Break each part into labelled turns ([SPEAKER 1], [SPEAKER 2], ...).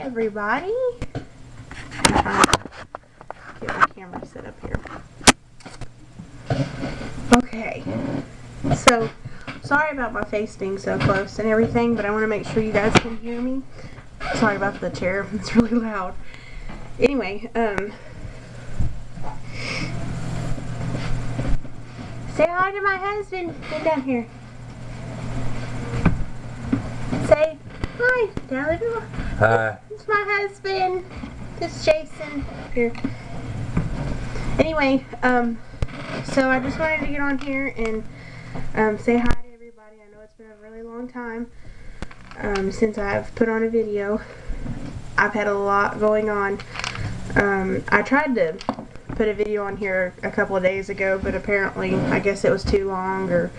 [SPEAKER 1] everybody. I'm trying to get my camera set up here. Okay, so sorry about my face being so close and everything, but I want to make sure you guys can hear me. Sorry about the chair, it's really loud. Anyway, say hi to my husband. Get down here. Say hi, down the door.
[SPEAKER 2] Hi.
[SPEAKER 1] It's my husband. This is Jason. Here. Anyway, so I just wanted to get on here and say hi to everybody. I know it's been a really long time since I've put on a video. I've had a lot going on. I tried to put a video on here a couple of days ago, but apparently I guess it was too long, or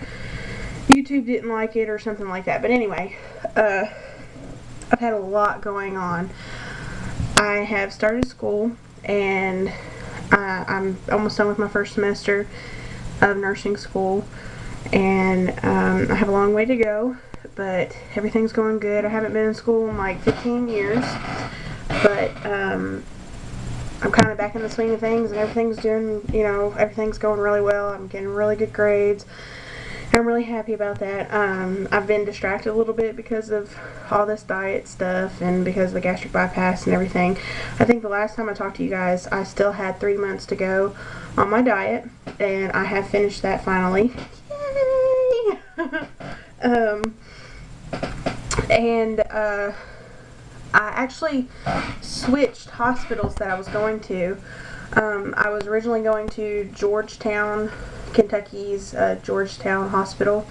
[SPEAKER 1] YouTube didn't like it or something like that. But anyway, I've had a lot going on. I have started school, and I'm almost done with my first semester of nursing school, and I have a long way to go, but everything's going good. I haven't been in school in like 15 years, but I'm kind of back in the swing of things, and everything's going really well. I'm getting really good grades. I'm really happy about that. I've been distracted a little bit because of all this diet stuff and because of the gastric bypass and everything. I think the last time I talked to you guys, I still had 3 months to go on my diet, and I have finished that finally. Yay! I actually switched hospitals that I was going to. I was originally going to Georgetown, Kentucky's Georgetown Hospital,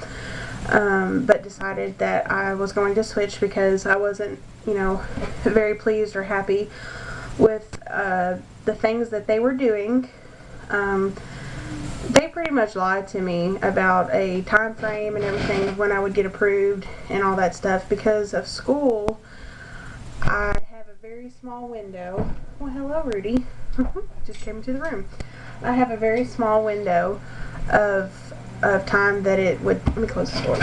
[SPEAKER 1] but decided that I was going to switch because I wasn't, very pleased or happy with the things that they were doing. They pretty much lied to me about a time frame and everything when I would get approved and all that stuff. Because of school, I have a very small window. Well, hello, Rudy. Just came into the room. I have a very small window of time that it would, let me close the door,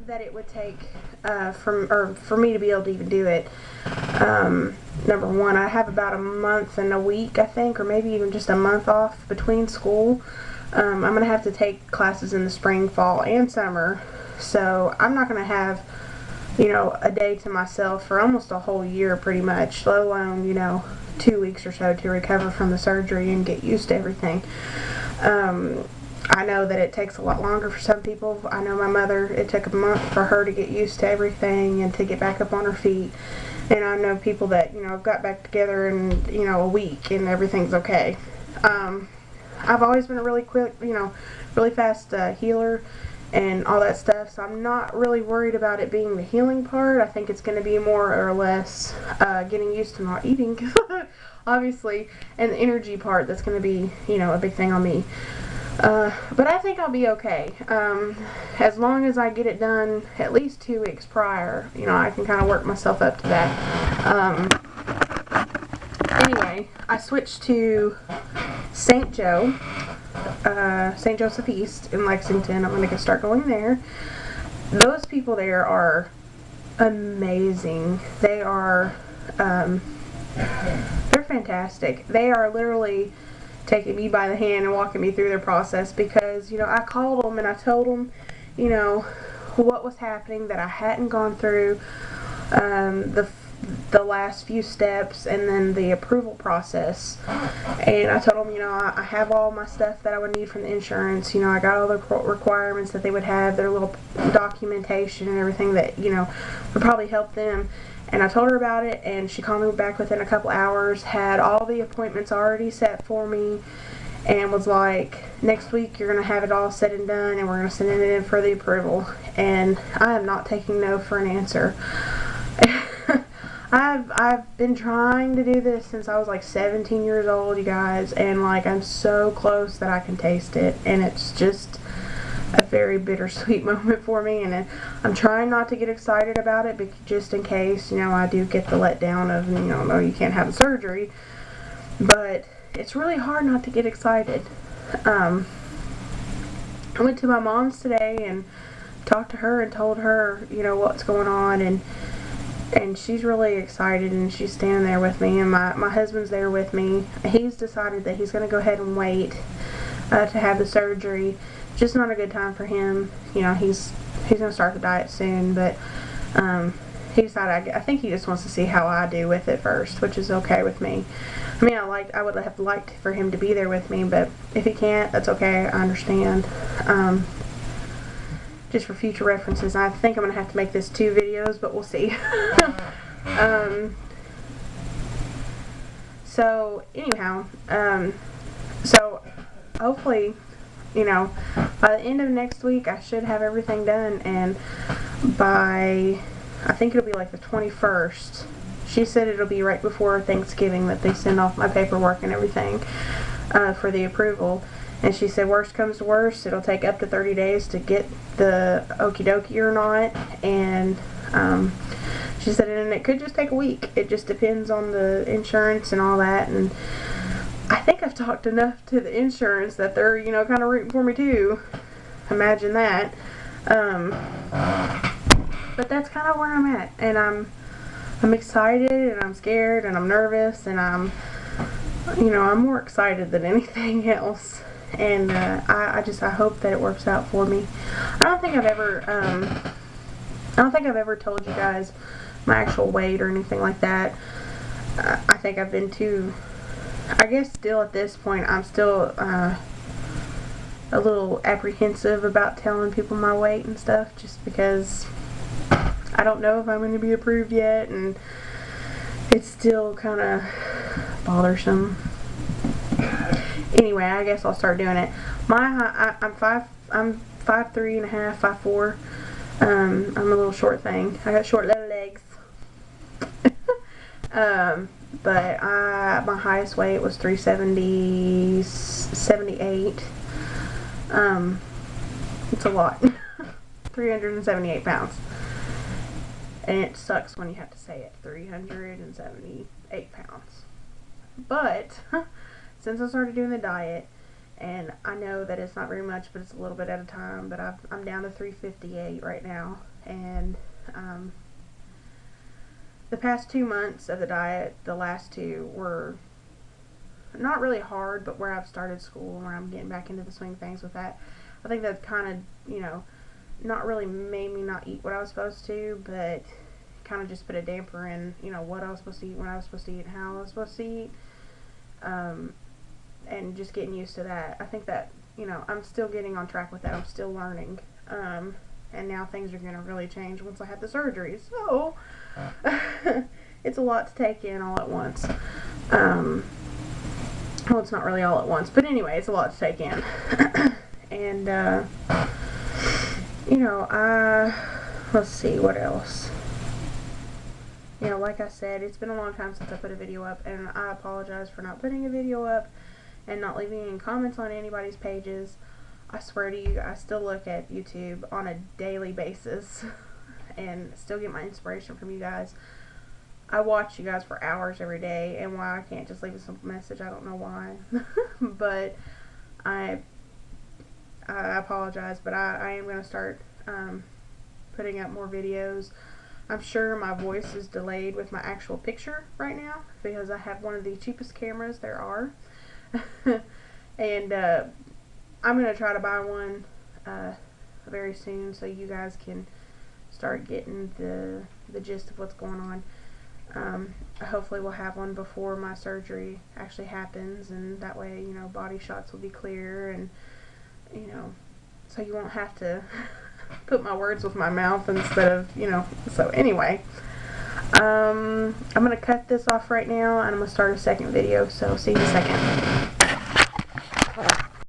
[SPEAKER 1] that it would take for me to be able to even do it. Number one, I have about a month and a week, I think, or maybe even just a month off between school. I'm going to have to take classes in the spring, fall, and summer, so I'm not going to have a day to myself for almost a whole year pretty much, let alone 2 weeks or so to recover from the surgery and get used to everything. I know that it takes a lot longer for some people. I know my mother, it took a month for her to get used to everything and to get back up on her feet. And I know people that, got back together in, a week and everything's okay. I've always been a really quick, really fast healer and all that stuff, so I'm not really worried about it being the healing part. I think it's going to be more or less getting used to not eating, obviously, and the energy part that's going to be, a big thing on me. But I think I'll be okay. As long as I get it done at least 2 weeks prior, I can kind of work myself up to that. Anyway, I switched to St. Joe. St. Joseph East in Lexington. I'm going to start going there. Those people there are amazing. They are, they're fantastic. They are literally taking me by the hand and walking me through their process because, I called them and I told them, what was happening that I hadn't gone through, the last few steps and then the approval process. And I told them, I have all my stuff that I would need from the insurance. I got all the requirements that they would have, their little documentation and everything that, would probably help them. And I told her about it, and she called me back within a couple hours, had all the appointments already set for me, and was like, next week you're going to have it all said and done, and we're going to send it in for the approval. And I am not taking no for an answer. I've been trying to do this since I was like 17 years old, you guys, and like I'm so close that I can taste it, and it's just a very bittersweet moment for me, and I'm trying not to get excited about it, but just in case, I do get the letdown of, no, you can't have the surgery, but it's really hard not to get excited. I went to my mom's today and talked to her and told her, what's going on, and and she's really excited, and she's standing there with me, and my husband's there with me. He's decided that he's going to go ahead and wait to have the surgery. Just not a good time for him. You know, he's going to start the diet soon, but he decided, I think he just wants to see how I do with it first, which is okay with me. I mean, I would have liked for him to be there with me, but if he can't, that's okay. I understand. Just for future references, I think I'm going to have to make this 2 videos, but we'll see. So, anyhow, so hopefully, you know, by the end of next week, I should have everything done, and by, I think it'll be like the 21st, she said it'll be right before Thanksgiving that they send off my paperwork and everything for the approval. And she said, worst comes to worst, it'll take up to 30 days to get the okie dokie or not. And she said, and it could just take a week. It just depends on the insurance and all that. And I think I've talked enough to the insurance that they're, you know, kind of rooting for me too. Imagine that. But that's kind of where I'm at. And I'm excited, and I'm scared, and I'm nervous, and I'm more excited than anything else. And I hope that it works out for me. I don't think I've ever told you guys my actual weight or anything like that. I think I've been I guess still at this point, I'm still a little apprehensive about telling people my weight and stuff, just because I don't know if I'm going to be approved yet, and it's still kind of bothersome. Anyway, I guess I'll start doing it. I'm 5'3.5", 5'4". I'm a little short thing. I got short little legs. But my highest weight was 378. It's a lot. 378 pounds. And it sucks when you have to say it. 378 pounds. But since I started doing the diet, and I know that it's not very much, but it's a little bit at a time, but I'm down to 358 right now. And the past 2 months of the diet, the last 2 were not really hard, but where I've started school and where I'm getting back into the swing of things with that, I think that kind of, you know, not really made me not eat what I was supposed to, but kind of just put a damper in, you know, what I was supposed to eat, when I was supposed to eat, and how I was supposed to eat. And just getting used to that. I think that, you know, I'm still getting on track with that. I'm still learning. And now things are going to really change once I have the surgery. So, it's a lot to take in all at once. Well, it's not really all at once. But anyway, it's a lot to take in. And, you know, let's see, what else? You know, like I said, it's been a long time since I put a video up, and I apologize for not putting a video up and not leaving any comments on anybody's pages. I swear to you, I still look at YouTube on a daily basis and still get my inspiration from you guys. I watch you guys for hours every day, and why I can't just leave a simple message, I don't know why. But I apologize, but I am going to start putting up more videos. I'm sure my voice is delayed with my actual picture right now, because I have one of the cheapest cameras there are. And I'm going to try to buy one very soon, so you guys can start getting the gist of what's going on. Hopefully we'll have one before my surgery actually happens, and that way, you know, body shots will be clear, and, you know, so you won't have to put my words with my mouth instead of, you know. So anyway, I'm going to cut this off right now, and I'm going to start a second video, so see you in a second.